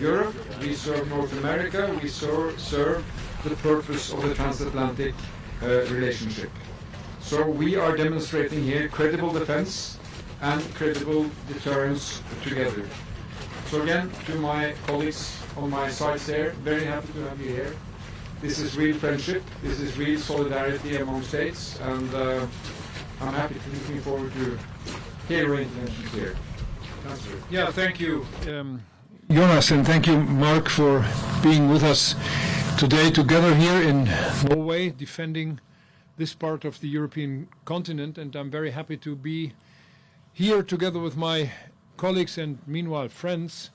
Europe, we serve North America, we serve the purpose of the transatlantic relationship. So we are demonstrating here credible defense and credible deterrence together. So again, to my colleagues on my sides here, very happy to have you here. This is real friendship, this is real solidarity among states, and I'm happy to looking forward to hear your interventions here. Chancellor. Yeah, thank you, Jonas, and thank you, Mark, for being with us today together here in Norway, defending this part of the European continent. And I'm very happy to be here together with my colleagues and meanwhile friends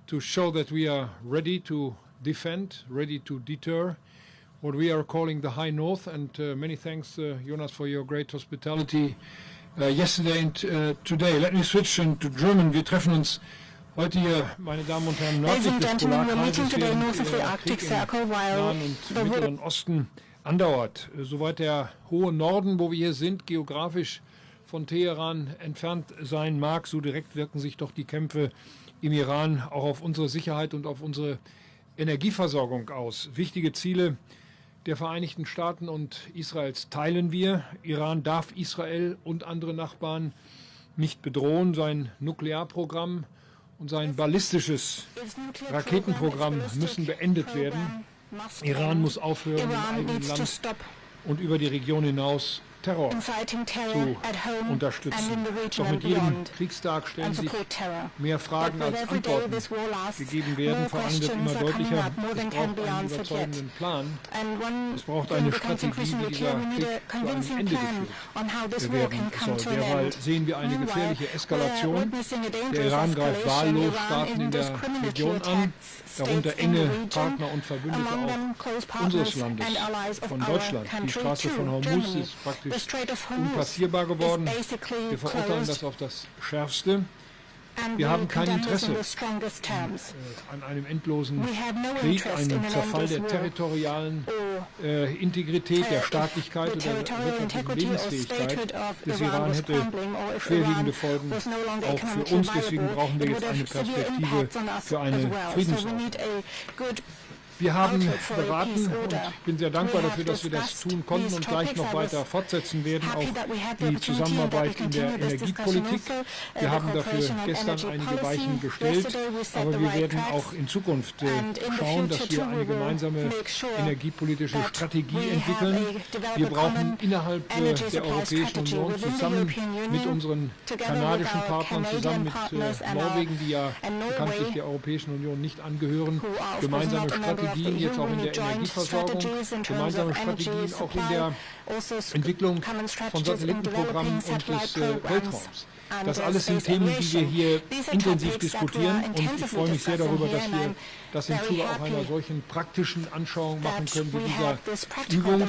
to show that we are ready to defend, ready to deter what we are calling the High North. And many thanks, Jonas, for your great hospitality yesterday and today. Let me switch to German. Wir treffen uns heute hier, meine Damen und Herren, nördlich des Polarkreises, während der Krieg im Nahen und Mittleren Osten andauert. Soweit der hohe Norden, wo wir hier sind, geografisch von Teheran entfernt sein mag, so direkt wirken sich doch die Kämpfe im Iran auch auf unsere Sicherheit und auf unsere Energieversorgung aus. Wichtige Ziele der Vereinigten Staaten und Israels teilen wir. Iran darf Israel und andere Nachbarn nicht bedrohen. Sein Nuklearprogramm und sein ballistisches Raketenprogramm müssen beendet werden. Iran muss aufhören, im eigenen Land und über die Region hinaus Terror zu unterstützen. Doch mit jedem Kriegstag stellen sich mehr Fragen als Antworten gegeben werden. Vor allem wird immer deutlicher, es braucht einen überzeugenden Plan. Es braucht eine Strategie, wie dieser Krieg zu einem Ende geführt werden soll. Derweil sehen wir eine gefährliche Eskalation. Der Iran greift wahllos Staaten in der Region an, darunter enge Partner und Verbündete auch unseres Landes, von Deutschland. Die Straße von Hormuz ist praktisch unpassierbar geworden. Wir verurteilen das auf das Schärfste. Wir haben kein Interesse an einem endlosen Krieg, einem Zerfall der territorialen Integrität, der Staatlichkeit oder der wirtschaftlichen Lebensfähigkeit des Iran hätte schwerwiegende Folgen auch für uns. Deswegen brauchen wir jetzt eine Perspektive für eine Friedensordnung. Wir haben beraten und ich bin sehr dankbar dafür, dass wir das tun konnten und gleich noch weiter fortsetzen werden, auch die Zusammenarbeit in der Energiepolitik. Wir haben dafür gestern einige Weichen gestellt, aber wir werden auch in Zukunft schauen, dass wir eine gemeinsame energiepolitische Strategie entwickeln. Wir brauchen innerhalb der Europäischen Union zusammen mit unseren kanadischen Partnern, zusammen mit Norwegen, die ja bekanntlich der Europäischen Union nicht angehören, gemeinsame Strategien jetzt auch in der Energieversorgung, gemeinsame Strategien auch in der Entwicklung von Satellitenprogrammen und des Weltraums. Das alles sind Themen, die wir hier intensiv diskutieren und ich freue mich sehr darüber, dass wir das im Zuge auch einer solchen praktischen Anschauung machen können wie dieser Übung.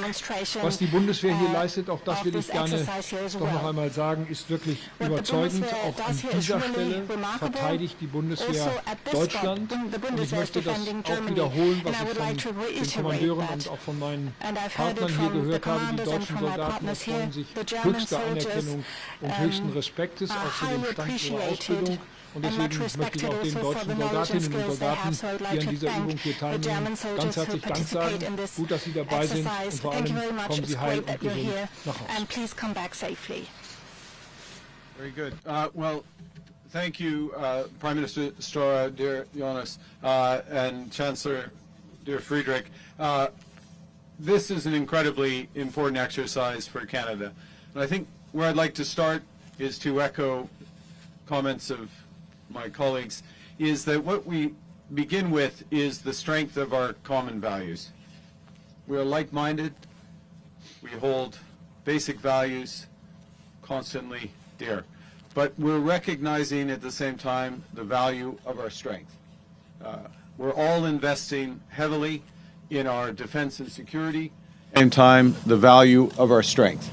Was die Bundeswehr hier leistet, auch das will ich gerne doch noch einmal sagen, ist wirklich überzeugend. Auch an dieser Stelle verteidigt die Bundeswehr Deutschland und ich möchte das auch wiederholen, was ich von den Kommandeuren und auch von meinen Partnern hier gehört habe. Die deutschen Soldaten erfreuen sich höchster Anerkennung und höchsten Respektes, auch für den Stand ihrer Ausbildung. Und deswegen möchte ich auch den deutschen Soldatinnen und Soldaten, die an dieser Übung hier teilnehmen, ganz herzlich Dank sagen. Gut, dass Sie dabei sind und vor allem kommen Sie heil und gesund nach Hause. Very good. Well, thank you, Prime Minister Stora, dear Jonas, and Chancellor, dear Friedrich. This is an incredibly important exercise for Canada. And I think where I'd like to start is to echo comments of my colleagues, is that what we begin with is the strength of our common values. We are like-minded, we hold basic values constantly dear, but we're recognizing at the same time the value of our strength. We're all investing heavily in our defense and security, at the same time the value of our strength.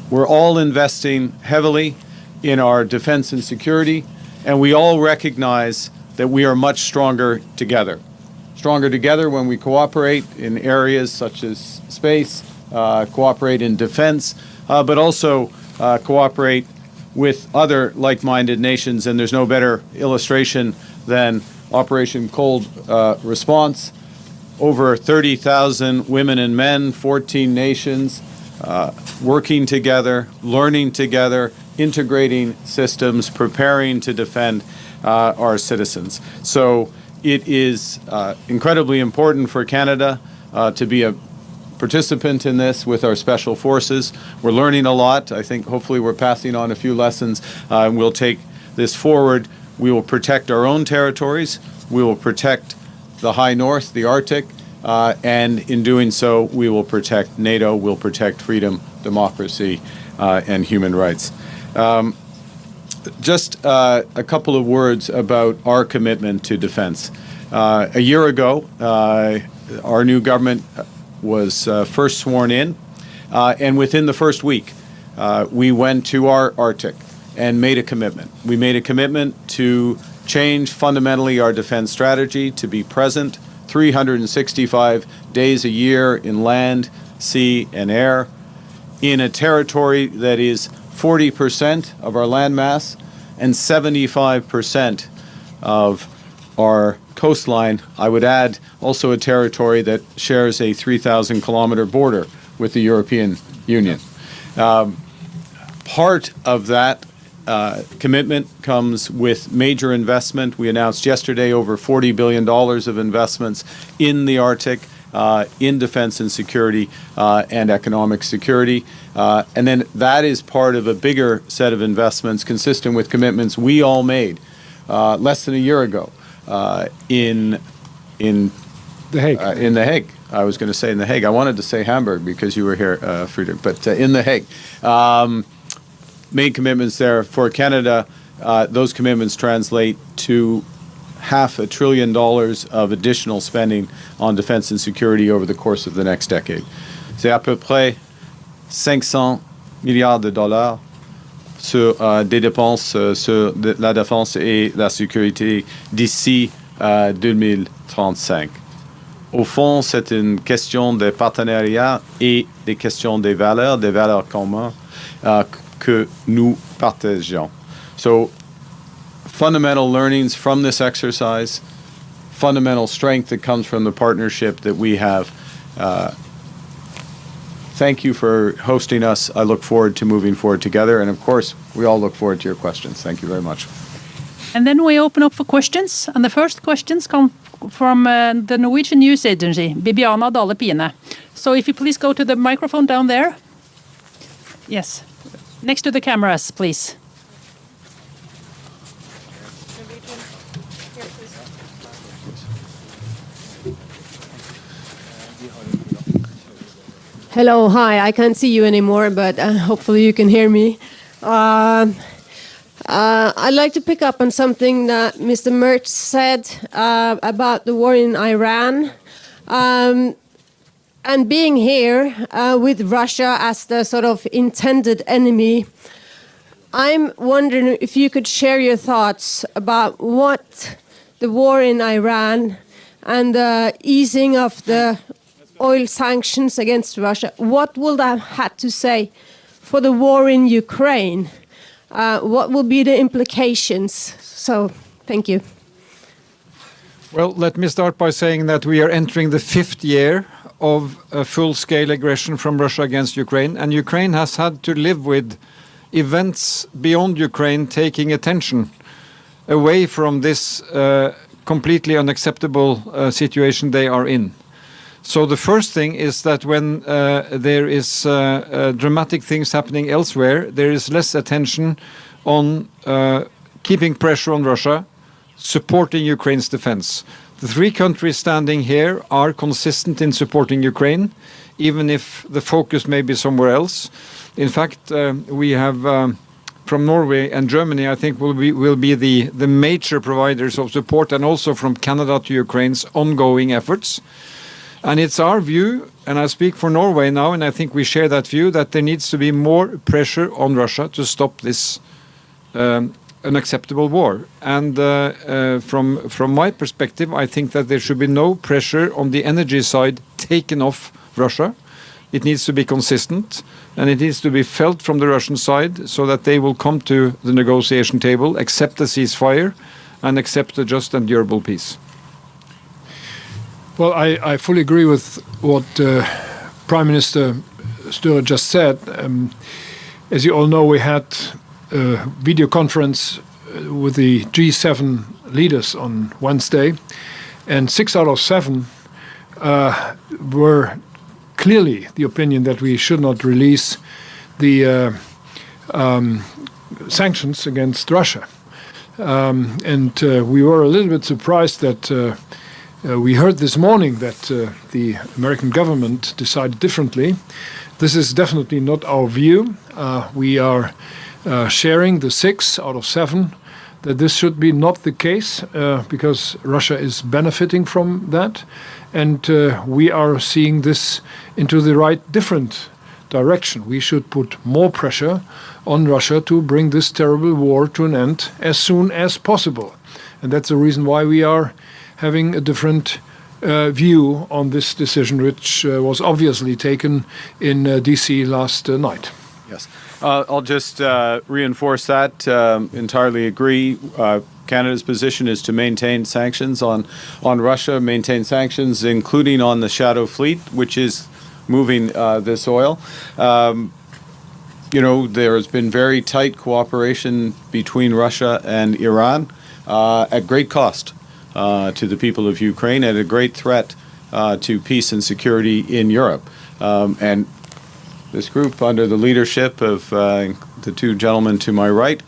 We're all investing heavily in our defense and security, and we all recognize that we are much stronger together. Stronger together when we cooperate in areas such as space, cooperate in defense, but also cooperate with other like-minded nations, and there's no better illustration than Operation Cold Response. Over 30,000 women and men, 14 nations, working together, learning together, integrating systems, preparing to defend our citizens. So it is incredibly important for Canada to be a participant in this with our special forces. We're learning a lot. I think hopefully we're passing on a few lessons, and we'll take this forward. We will protect our own territories. We will protect the high north, the Arctic, and in doing so, we will protect NATO, we'll protect freedom, democracy, and human rights. Just a couple of words about our commitment to defense. A year ago, our new government was first sworn in, and within the first week, we went to our Arctic and made a commitment. We made a commitment to change fundamentally our defense strategy, to be present 365 days a year in land, sea, and air, in a territory that is 40% of our land mass and 75% of our coastline. I would add also a territory that shares a 3,000-kilometer border with the European Union. Part of that commitment comes with major investment. We announced yesterday over $40 billion of investments in the Arctic, in defense and security and economic security. And then that is part of a bigger set of investments consistent with commitments we all made less than a year ago in The Hague. in The Hague. I was going to say in The Hague. I wanted to say Hamburg because you were here, Friedrich, but in The Hague. Made commitments there for Canada. Those commitments translate to $500 billion of additional spending on defense and security over the course of the next decade. C'est à peu près 500 milliards de dollars sur des dépenses sur la défense et la sécurité d'ici 2035. Au fond, c'est une question de partenariat et des questions des valeurs communes que nous partageons. So, fundamental learnings from this exercise, fundamental strength that comes from the partnership that we have. Thank you for hosting us. I look forward to moving forward together. And of course, we all look forward to your questions. Thank you very much. And then we open up for questions. And the first questions come from the Norwegian news agency, Bibiana Dale Pine. So if you please go to the microphone down there. Yes. Next to the cameras, please. Hello, hi. I can't see you anymore, but hopefully you can hear me. I'd like to pick up on something that Mr. Merz said about the war in Iran. And being here with Russia as the sort of intended enemy, I'm wondering if you could share your thoughts about what the war in Iran and the easing of the oil sanctions against Russia, what will that have to say for the war in Ukraine? What will be the implications? So, thank you. Well, let me start by saying that we are entering the 5th year of a full-scale aggression from Russia against Ukraine, and Ukraine has had to live with events beyond Ukraine taking attention away from this completely unacceptable situation they are in. So the first thing is that when there is dramatic things happening elsewhere, there is less attention on keeping pressure on Russia, supporting Ukraine's defense. The 3 countries standing here are consistent in supporting Ukraine, even if the focus may be somewhere else. In fact, we have from Norway and Germany, I think, will be the major providers of support, and also from Canada to Ukraine's ongoing efforts. And it's our view, and I speak for Norway now, and I think we share that view, that there needs to be more pressure on Russia to stop this unacceptable war. And from my perspective, I think that there should be no pressure on the energy side taken off Russia. It needs to be consistent, and it needs to be felt from the Russian side so that they will come to the negotiation table, accept the ceasefire, and accept a just and durable peace. Well, I fully agree with what Prime Minister Støre just said. As you all know, we had a video conference with the G7 leaders on Wednesday, and 6 out of 7 were clearly the opinion that we should not release the sanctions against Russia. We were a little bit surprised that we heard this morning that the American government decided differently. This is definitely not our view. We are sharing the 6 out of 7 that this should be not the case because Russia is benefiting from that. And we are seeing this into the right different direction. We should put more pressure on Russia to bring this terrible war to an end as soon as possible. And that's the reason why we are having a different view on this decision, which was obviously taken in DC last night. Yes. I'll just reinforce that. Entirely agree. Canada's position is to maintain sanctions on Russia, maintain sanctions, including on the Shadow Fleet, which is moving this oil. There has been very tight cooperation between Russia and Iran at great cost to the people of Ukraine, and a great threat to peace and security in Europe. And this group, under the leadership of the two gentlemen to my right,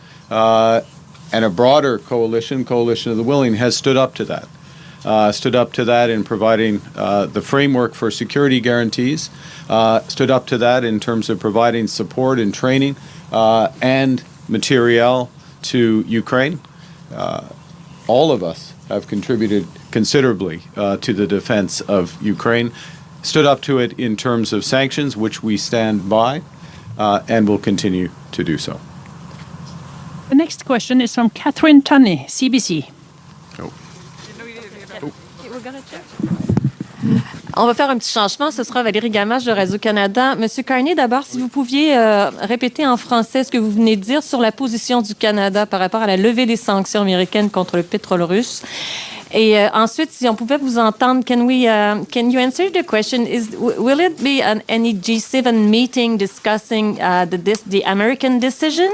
and a broader coalition of the willing, has stood up to that. In providing the framework for security guarantees, stood up to that in terms of providing support and training and materiel to Ukraine. All of us have contributed considerably to the defense of Ukraine, stood up to it in terms of sanctions, which we stand by and will continue to do so. The next question is from Catherine Tunney, CBC. On va faire un petit changement. Ce sera Valérie Gamache de Radio-Canada. Monsieur Carney, d'abord, si vous pouviez répéter en français ce que vous venez de dire sur la position du Canada par rapport à la levée des sanctions américaines contre le pétrole russe. Et ensuite, si on pouvait vous entendre, can you answer the question? Will it be any G7 meeting discussing the American decision?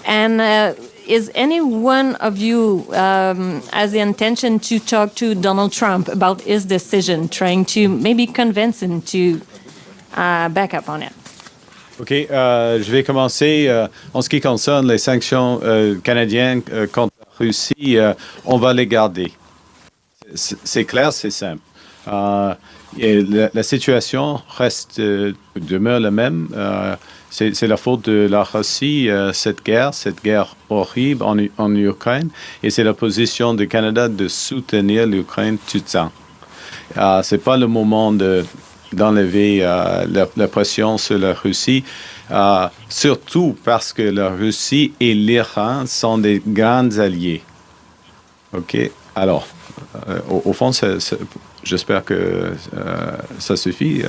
And is any one of you has the intention to talk to Donald Trump about his decision, trying to maybe convince him to back up on it? OK. Je vais commencer. En ce qui concerne les sanctions canadiennes contre la Russie, on va les garder. C'est clair, c'est simple. Et la situation demeure la même. C'est la faute de la Russie, cette guerre horrible en Ukraine, et c'est la position du Canada de soutenir l'Ukraine tout le temps. C'est pas le moment d'enlever la pression sur la Russie, surtout parce que la Russie et l'Iran sont des grands alliés. OK? Alors, au fond, j'espère que ça suffit.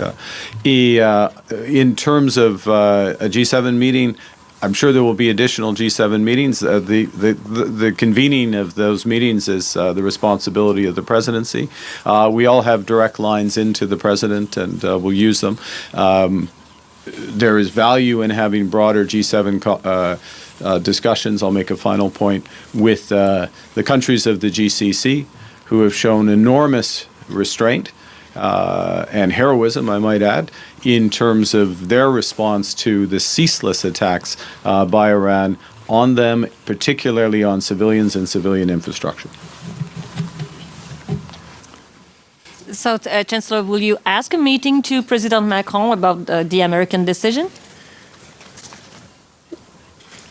In terms of a G7 meeting, I'm sure there will be additional G7 meetings. The convening of those meetings is the responsibility of the presidency. We all have direct lines into the president, and we'll use them. There is value in having broader G7 discussions. I'll make a final point with the countries of the GCC, who have shown enormous restraint and heroism, I might add, in terms of their response to the ceaseless attacks by Iran on them, particularly on civilians and civilian infrastructure. So, Chancellor, will you ask a meeting to President Macron about the American decision?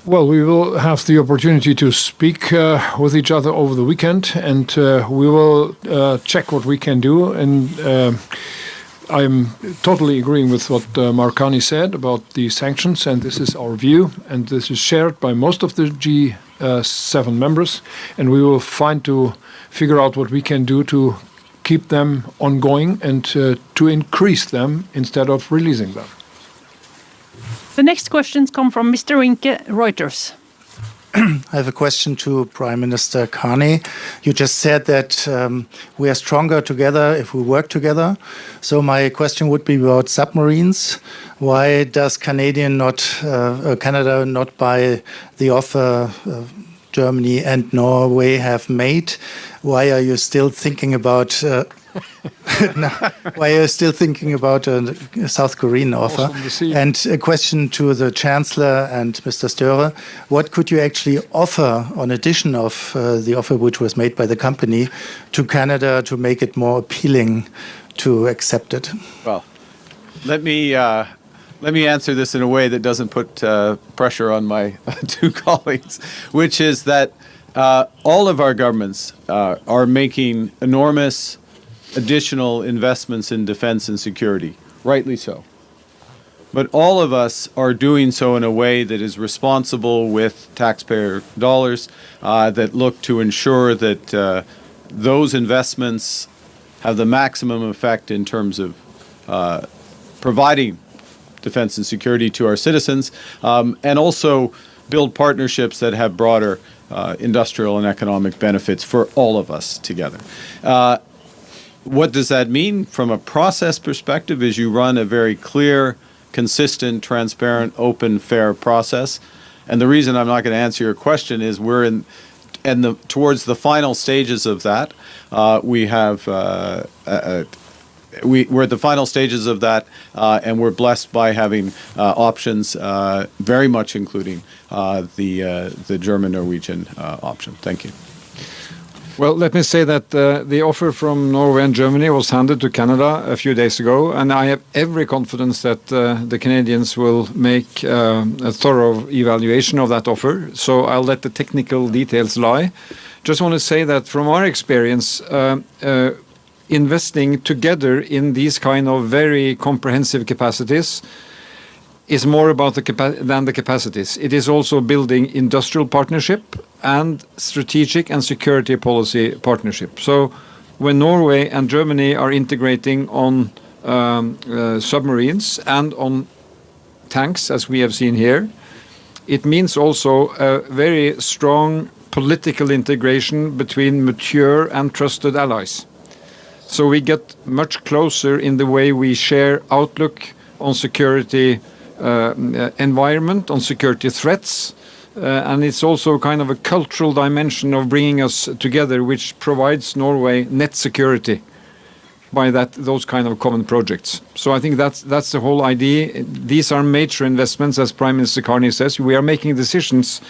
Well, we will have the opportunity to speak with each other over the weekend, and we will check what we can do. And I'm totally agreeing with what Mark Carney said about the sanctions, and this is our view, and this is shared by most of the G7 members, and we will figure out what we can do to keep them ongoing and to increase them instead of releasing them. The next questions come from Mr. Rinke, Reuters. I have a question to Prime Minister Carney. You just said that we are stronger together if we work together. So my question would be about submarines. Why does Canada not buy the offer Germany and Norway have made? Why are you still thinking about? Why are you still thinking about a South Korean offer? And a question to the Chancellor and Mr. Støre. What could you actually offer on addition of the offer which was made by the company to Canada to make it more appealing to accept it? Well, let me answer this in a way that doesn't put pressure on my two colleagues, which is that all of our governments are making enormous additional investments in defense and security, rightly so. But all of us are doing so in a way that is responsible with taxpayer dollars, that look to ensure that those investments have the maximum effect in terms of providing defense and security to our citizens, and also build partnerships that have broader industrial and economic benefits for all of us together. What does that mean from a process perspective is you run a very clear, consistent, transparent, open, fair process. And the reason I'm not going to answer your question is we're towards the final stages of that. We're at the final stages of that, and we're blessed by having options, very much including the German-Norwegian option. Thank you. Well, let me say that the offer from Norway and Germany was handed to Canada a few days ago, and I have every confidence that the Canadians will make a thorough evaluation of that offer. So I'll let the technical details lie. Just want to say that from our experience, investing together in these kind of very comprehensive capacities is more about than the capacities. It is also building industrial partnership and strategic and security policy partnership. So when Norway and Germany are integrating on submarines and on tanks, as we have seen here, it means also a very strong political integration between mature and trusted allies. So we get much closer in the way we share outlook on security environment, on security threats, and it's also kind of a cultural dimension of bringing us together, which provides Norway net security by those kind of common projects. So I think that's the whole idea. These are major investments, as Prime Minister Carney says. We are making decisions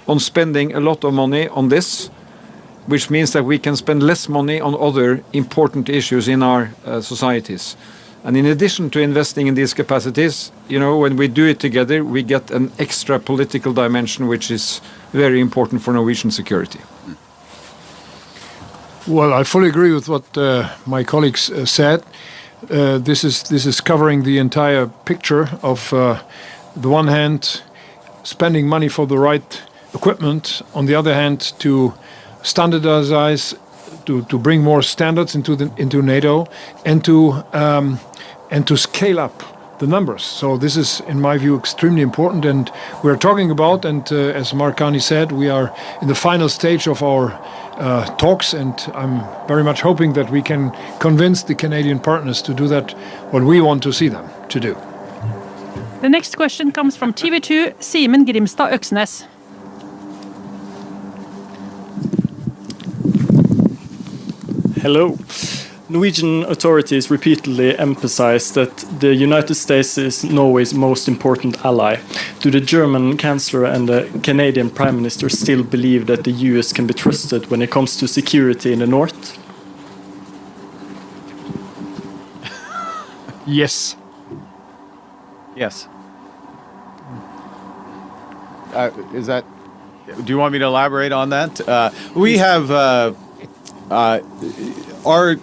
on spending a lot of money on this, which means that we can spend less money on other important issues in our societies. And in addition to investing in these capacities, you know, when we do it together, we get an extra political dimension, which is very important for Norwegian security. Well, I fully agree with what my colleagues said. This is covering the entire picture of, the one hand, spending money for the right equipment, on the other hand, to standardize, to bring more standards into NATO, and to scale up the numbers. So this is, in my view, extremely important. And we're talking about, and as Mark Carney said, we are in the final stage of our talks, and I'm very much hoping that we can convince the Canadian partners to do that, what we want to see them to do. The next question comes from TV2, Simen Grimstad Øksnes. Hello. Norwegian authorities repeatedly emphasize that the United States is Norway's most important ally. Do the German Chancellor and the Canadian Prime Minister still believe that the US can be trusted when it comes to security in the north? Yes. Yes. Is that? Do you want me to elaborate on that? We have our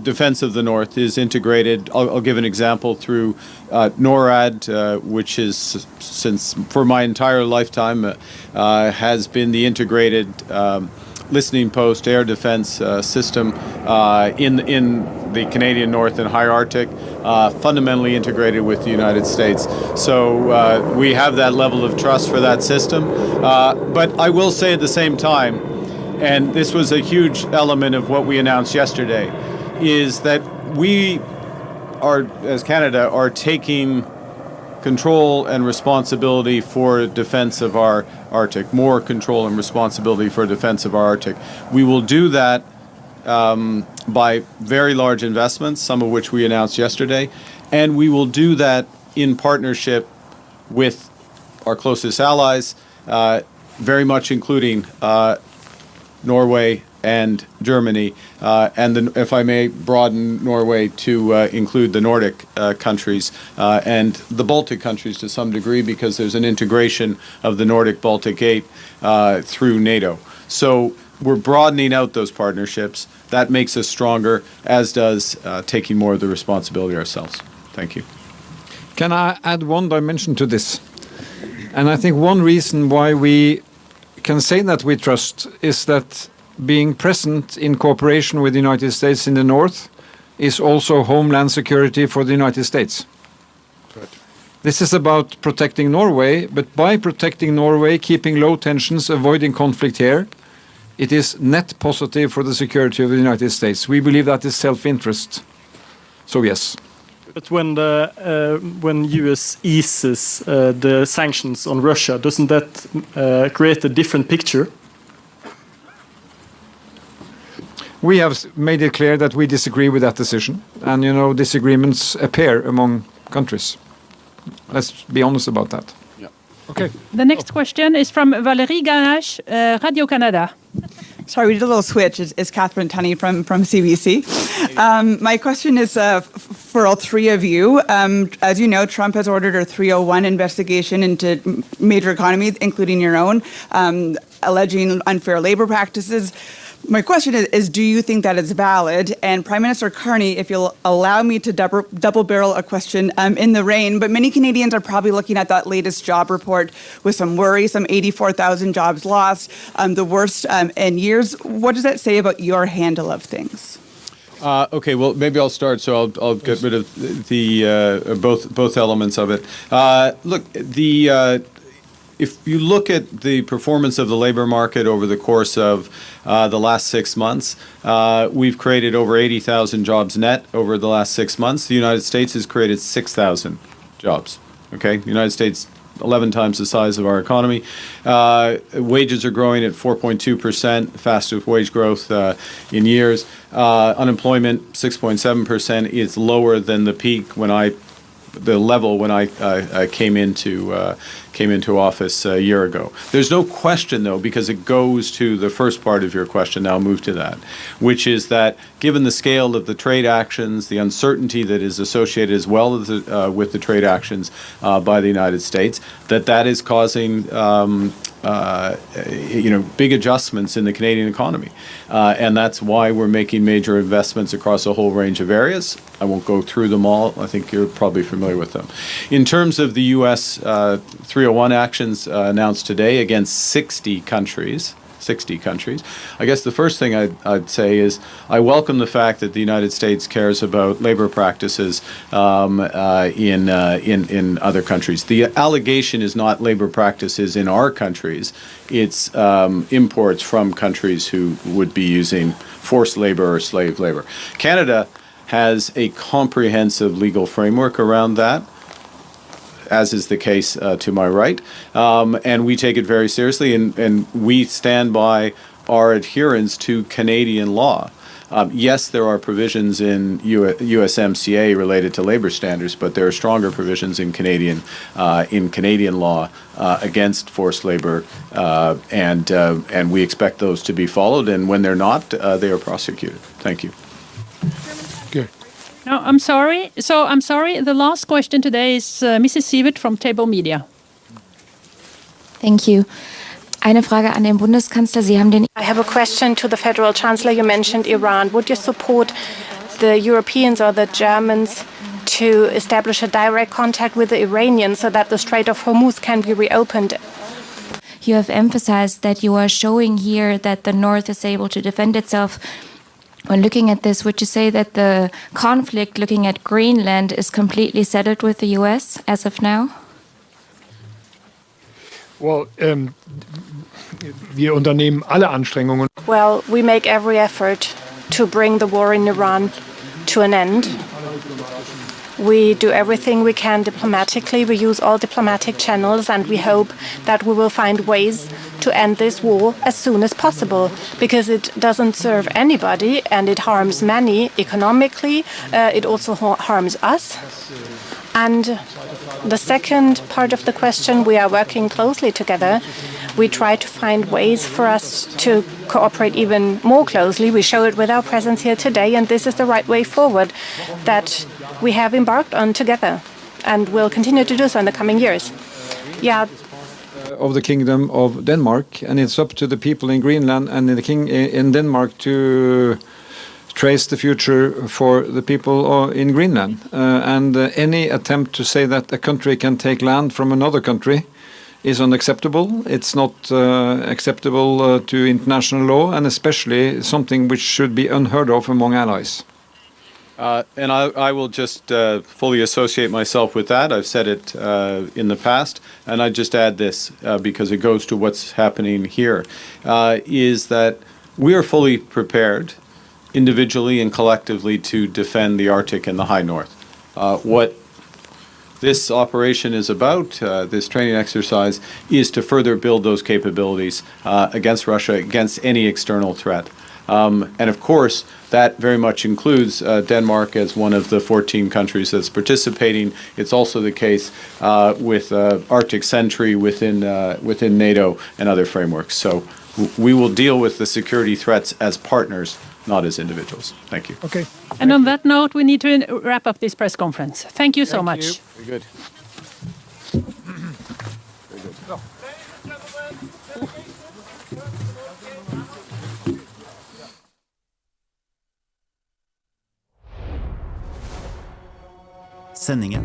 defense of the North is integrated. I'll give an example through NORAD, which is, since for my entire lifetime, has been the integrated listening post air defense system in the Canadian North and High Arctic, fundamentally integrated with the United States. So we have that level of trust for that system. But I will say at the same time, and this was a huge element of what we announced yesterday, is that we are, as Canada, are taking control and responsibility for defense of our Arctic, more control and responsibility for defense of our Arctic. We will do that by very large investments, some of which we announced yesterday, and we will do that in partnership with our closest allies, very much including Norway and Germany, and then, if I may broaden Norway to include the Nordic countries and the Baltic countries to some degree, because there's an integration of the Nordic-Baltic Gate through NATO. So we're broadening out those partnerships. That makes us stronger, as does taking more of the responsibility ourselves. Thank you. Can I add one dimension to this? And I think one reason why we can say that we trust is that being present in cooperation with the United States in the north is also homeland security for the United States. Right. This is about protecting Norway, but by protecting Norway, keeping low tensions, avoiding conflict here, it is net positive for the security of the United States. We believe that is self-interest. So yes. But when U.S. eases the sanctions on Russia, doesn't that create a different picture? We have made it clear that we disagree with that decision, and disagreements appear among countries. Let's be honest about that. Yeah. Okay. The next question is from Valérie Ganache, Radio-Canada. Sorry, we did a little switch. It's Catherine Tunney from CBC. My question is for all three of you. As you know, Trump has ordered a 301 investigation into major economies, including your own, alleging unfair labor practices. My question is, do you think that is valid? And Prime Minister Carney, if you'll allow me to double barrel a question in the rain, but many Canadians are probably looking at that latest job report with some worry, some 84,000 jobs lost, the worst in years. What does that say about your handle of things? Okay, well, maybe I'll start, so I'll get rid of the both elements of it. Look, if you look at the performance of the labor market over the course of the last 6 months, we've created over 80,000 jobs net over the last 6 months. The United States has created 6,000 jobs. Okay, the United States, 11 times the size of our economy. Wages are growing at 4.2%, fastest wage growth in years. Unemployment, 6.7%. It's lower than the peak the level when I came into office a year ago. There's no question, though, because it goes to the first part of your question. Now I'll move to that, which is that given the scale of the trade actions, the uncertainty that is associated as well as with the trade actions by the United States, that is causing big adjustments in the Canadian economy. And that's why we're making major investments across a whole range of areas. I won't go through them all. I think you're probably familiar with them. In terms of the U.S. 301 actions announced today against 60 countries, I guess the first thing I'd say is I welcome the fact that the United States cares about labor practices in other countries. The allegation is not labor practices in our countries. It's imports from countries who would be using forced labor or slave labor. Canada has a comprehensive legal framework around that, as is the case to my right, and we take it very seriously, and we stand by our adherence to Canadian law. Yes, there are provisions in USMCA related to labor standards, but there are stronger provisions in Canadian law against forced labor, and we expect those to be followed. And when they're not, they are prosecuted. Thank you. Okay. No, I'm sorry. The last question today is Mrs. Sievert from Table Media. Thank you. Eine Frage an den Bundeskanzler. Sie haben den I have a question to the Federal Chancellor. You mentioned Iran. Would you support the Europeans or the Germans to establish a direct contact with the Iranians so that the Strait of Hormuz can be reopened? you have emphasized that you are showing here that the North is able to defend itself. When looking at this, would you say that the conflict looking at Greenland is completely settled with the US as of now? Well, wir unternehmen alle Anstrengungen. Well, we make every effort to bring the war in Iran to an end. We do everything we can diplomatically. We use all diplomatic channels, and we hope that we will find ways to end this war as soon as possible, because it doesn't serve anybody and it harms many economically. It also harms us. And the second part of the question, we are working closely together. We try to find ways for us to cooperate even more closely. We show it with our presence here today, and this is the right way forward that we have embarked on together and will continue to do so in the coming years. Yeah. Of the Kingdom of Denmark, and it's up to the people in Greenland and in Denmark to trace the future for the people in Greenland. And any attempt to say that a country can take land from another country is unacceptable. It's not acceptable to international law, and especially something which should be unheard of among allies. And I will just fully associate myself with that. I've said it in the past, and I just add this because it goes to what's happening here, is that we are fully prepared individually and collectively to defend the Arctic and the High North. What this operation is about, this training exercise, is to further build those capabilities against Russia, against any external threat. And of course, that very much includes Denmark as one of the 14 countries that's participating. It's also the case with Arctic Sentry within NATO and other frameworks. So we will deal with the security threats as partners, not as individuals. Thank you. Okay. And on that note, we need to wrap up this press conference. Thank you so much. Very good. Sendingen